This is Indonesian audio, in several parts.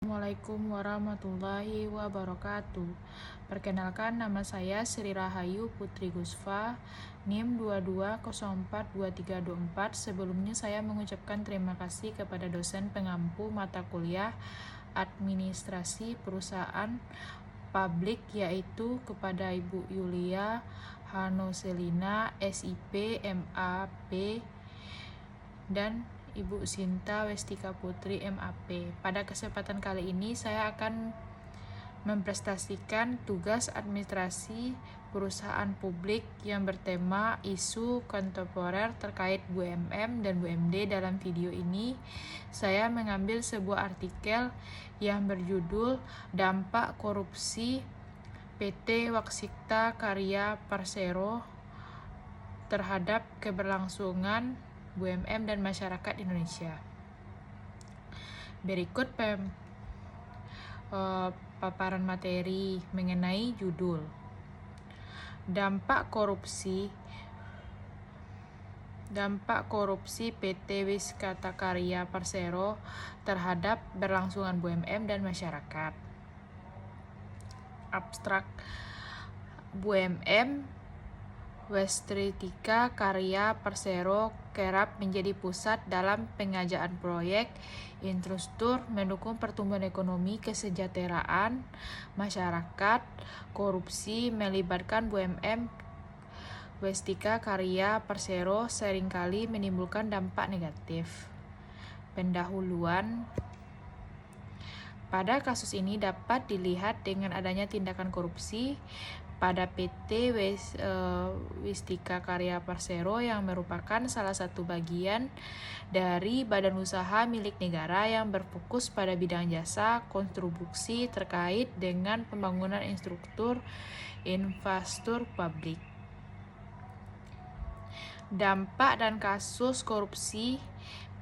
Assalamualaikum warahmatullahi wabarakatuh. Perkenalkan, nama saya Sri Rahayu Putri Gusfa, NIM 22042324. Sebelumnya saya mengucapkan terima kasih kepada dosen pengampu mata kuliah Administrasi Perusahaan Publik, yaitu kepada Ibu Yulia Hanoselina, SIP, MAP, dan Ibu Sinta Westika Putri, MAP. Pada kesempatan kali ini saya akan mempresentasikan tugas administrasi perusahaan publik yang bertema isu kontemporer terkait BUMN dan BUMD. Dalam video ini saya mengambil sebuah artikel yang berjudul Dampak Korupsi PT Waksikta Karya Persero terhadap keberlangsungan BUMN dan masyarakat Indonesia. Berikut paparan materi mengenai judul Dampak korupsi PT Waksikta Karya Persero terhadap berlangsungan BUMN dan masyarakat. Abstrak. BUMN Waksikta Karya Persero kerap menjadi pusat dalam pengerjaan proyek infrastruktur mendukung pertumbuhan ekonomi kesejahteraan masyarakat. Korupsi melibatkan BUMN Waksikta Karya Persero seringkali menimbulkan dampak negatif. Pendahuluan. Pada kasus ini dapat dilihat dengan adanya tindakan korupsi pada PT Waksikta Karya Persero yang merupakan salah satu bagian dari badan usaha milik negara yang berfokus pada bidang jasa konstruksi terkait dengan pembangunan infrastruktur publik. Dampak dan kasus korupsi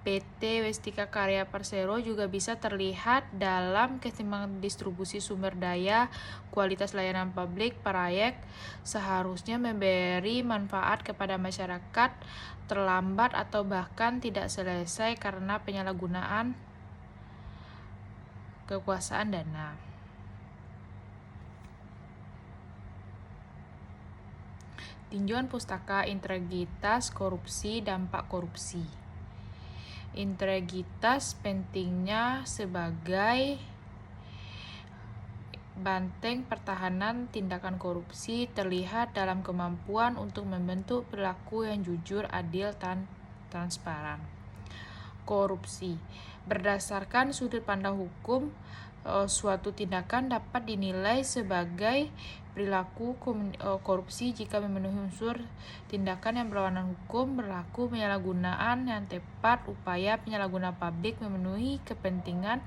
PT Waksikta Karya Persero juga bisa terlihat dalam ketimpangan distribusi sumber daya, kualitas layanan publik. Proyek seharusnya memberi manfaat kepada masyarakat terlambat atau bahkan tidak selesai karena penyalahgunaan kekuasaan dana. Tinjauan Pustaka Integritas Korupsi. Dampak korupsi. Integritas pentingnya sebagai benteng pertahanan tindakan korupsi terlihat dalam kemampuan untuk membentuk perilaku yang jujur, adil, dan transparan. Korupsi. Berdasarkan sudut pandang hukum, suatu tindakan dapat dinilai sebagai perilaku korupsi jika memenuhi unsur tindakan yang berlawanan hukum, berlaku penyalahgunaan yang tepat, upaya penyalahgunaan publik, memenuhi kepentingan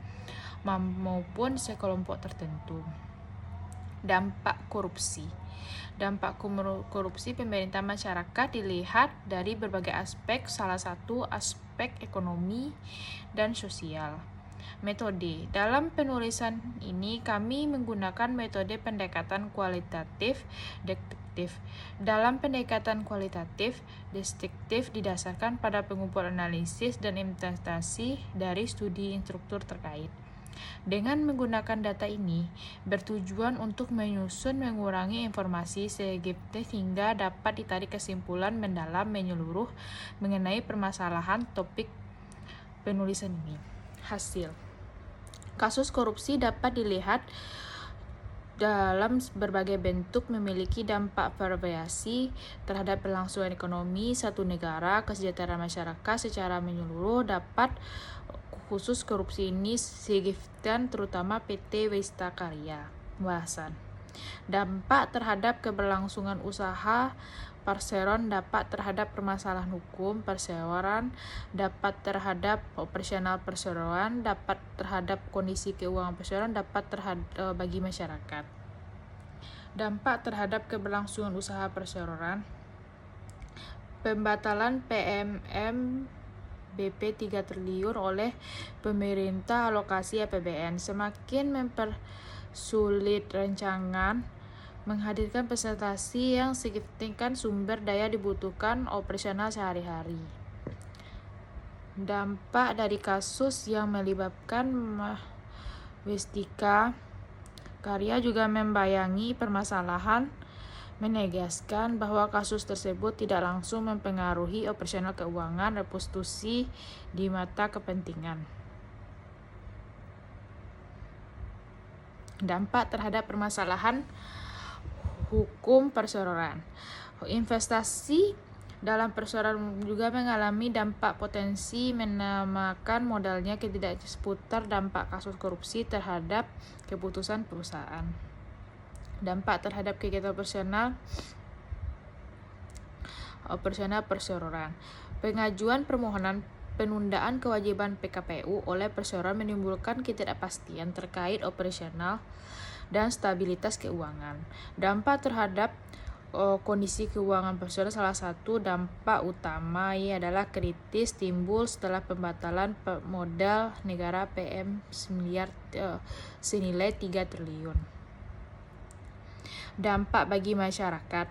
maupun sekelompok tertentu. Dampak korupsi. Dampak korupsi pemerintah masyarakat dilihat dari berbagai aspek, salah satu aspek ekonomi dan sosial. Metode. Dalam penulisan ini kami menggunakan metode pendekatan kualitatif deduktif. Dalam pendekatan kualitatif deduktif didasarkan pada pengumpulan analisis dan implementasi dari studi struktur terkait. Dengan menggunakan data ini bertujuan untuk menyusun mengurangi informasi sehingga dapat ditarik kesimpulan mendalam menyeluruh mengenai permasalahan topik penulisan ini. Hasil. Kasus korupsi dapat dilihat dalam berbagai bentuk, memiliki dampak bervariasi terhadap berlangsungan ekonomi satu negara, kesejahteraan masyarakat secara menyeluruh. Dapat khusus korupsi ini signifikan terutama PT Waksikta Karya. Pembahasan. Dampak terhadap keberlangsungan usaha perseroan, dapat terhadap permasalahan hukum perseroan, dapat terhadap operasional perseroan, dapat terhadap kondisi keuangan perseroan, dapat terhadap bagi masyarakat. Dampak terhadap keberlangsungan usaha perseroan. Pembatalan PMM BP 3 triliun oleh pemerintah alokasi APBN semakin mempersulit rancangan menghadirkan presentasi yang signifikan sumber daya dibutuhkan operasional sehari-hari. Dampak dari kasus yang melibatkan Westika Karya juga membayangi permasalahan, menegaskan bahwa kasus tersebut tidak langsung mempengaruhi operasional keuangan restitusi di mata kepentingan. Dampak terhadap permasalahan hukum perseroan. Investasi dalam perseroan juga mengalami dampak potensi menamakan modalnya seputar dampak kasus korupsi terhadap keputusan perusahaan. Dampak terhadap kegiatan operasional perseroan. Pengajuan permohonan penundaan kewajiban PKPU oleh perseroan menimbulkan ketidakpastian terkait operasional dan stabilitas keuangan. Dampak terhadap kondisi keuangan perseroan, salah satu dampak utama adalah kritis timbul setelah pembatalan modal negara PM senilai 3 triliun. Dampak bagi masyarakat.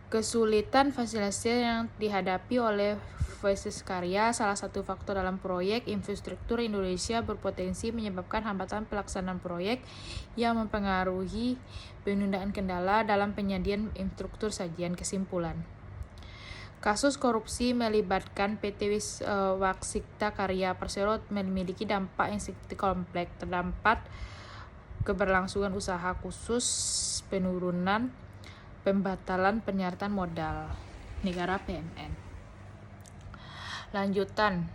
Kesulitan fasilitasi yang dihadapi oleh Westika Karya, salah satu faktor dalam proyek infrastruktur Indonesia, berpotensi menyebabkan hambatan pelaksanaan proyek yang mempengaruhi penundaan kendala dalam penyediaan infrastruktur sajian. Kesimpulan. Kasus korupsi melibatkan PT Westika Karya Persero memiliki dampak yang sangat kompleks. Terdapat keberlangsungan usaha khusus, penurunan, pembatalan penyertaan modal negara PMN. Lanjutan.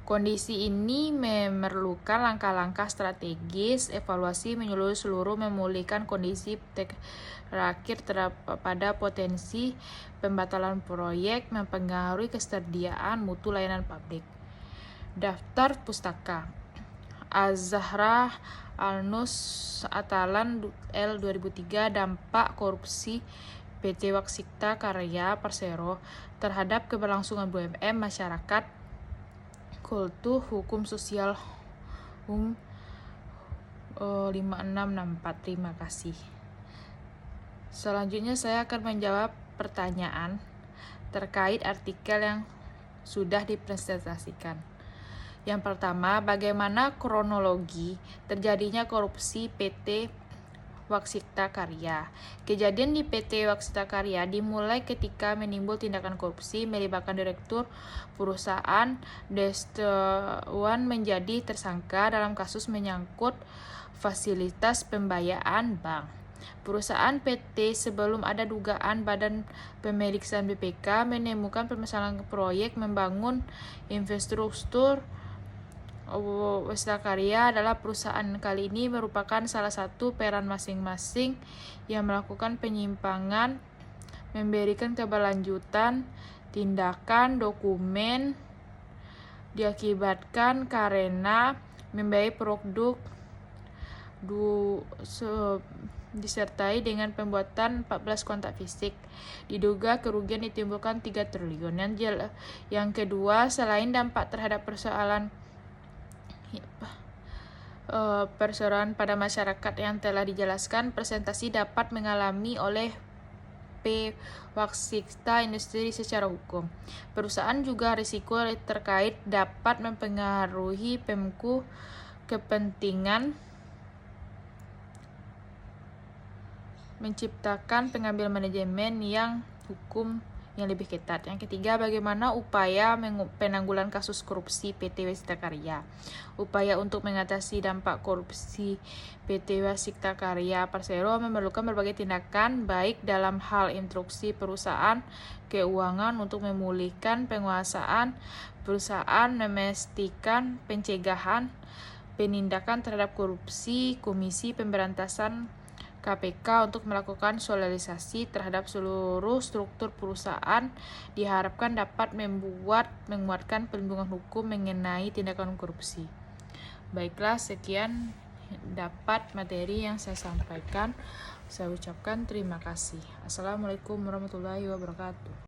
Kondisi ini memerlukan langkah-langkah strategis, evaluasi menyeluruh seluruh, memulihkan kondisi terakhir pada potensi pembatalan proyek mempengaruhi kesediaan mutu layanan publik. Daftar pustaka Az-Zahra Al-Nus Atalan L 2003 Dampak korupsi PT Westika Karya Persero terhadap keberlangsungan BUMN masyarakat, kultur hukum sosial 5664. Terima kasih. Selanjutnya saya akan menjawab pertanyaan terkait artikel yang sudah dipresentasikan. Yang pertama, bagaimana kronologi terjadinya korupsi PT Westika Karya? Kejadian di PT Westika Karya dimulai ketika menimbul tindakan korupsi melibatkan direktur perusahaan Destuan menjadi tersangka dalam kasus menyangkut fasilitas pembayaran bank. Perusahaan PT sebelum ada dugaan Badan Pemeriksaan BPK menemukan permasalahan proyek membangun infrastruktur. Westika Karya adalah perusahaan kali ini merupakan salah satu peran masing-masing yang melakukan penyimpangan, memberikan keberlanjutan, tindakan dokumen diakibatkan karena membiayai produk disertai dengan pembuatan 14 kontak fisik. Diduga kerugian ditimbulkan 3 triliun. Yang kedua, selain dampak terhadap persoalan pada masyarakat yang telah dijelaskan, presentasi dapat mengalami oleh P. Westika industri secara hukum. Perusahaan juga risiko terkait dapat mempengaruhi pemku kepentingan menciptakan pengambil manajemen yang hukum yang lebih ketat. Yang ketiga, bagaimana upaya penanggulangan kasus korupsi PT Westika Karya? Upaya untuk mengatasi dampak korupsi PT Westika Karya Persero memerlukan berbagai tindakan, baik dalam hal instruksi perusahaan, keuangan untuk memulihkan penguasaan perusahaan, memastikan pencegahan, penindakan terhadap korupsi, Komisi Pemberantasan KPK untuk melakukan sosialisasi terhadap seluruh struktur perusahaan diharapkan dapat menguatkan perlindungan hukum mengenai tindakan korupsi. Baiklah, sekian dapat materi yang saya sampaikan. Saya ucapkan terima kasih. Assalamualaikum warahmatullahi wabarakatuh.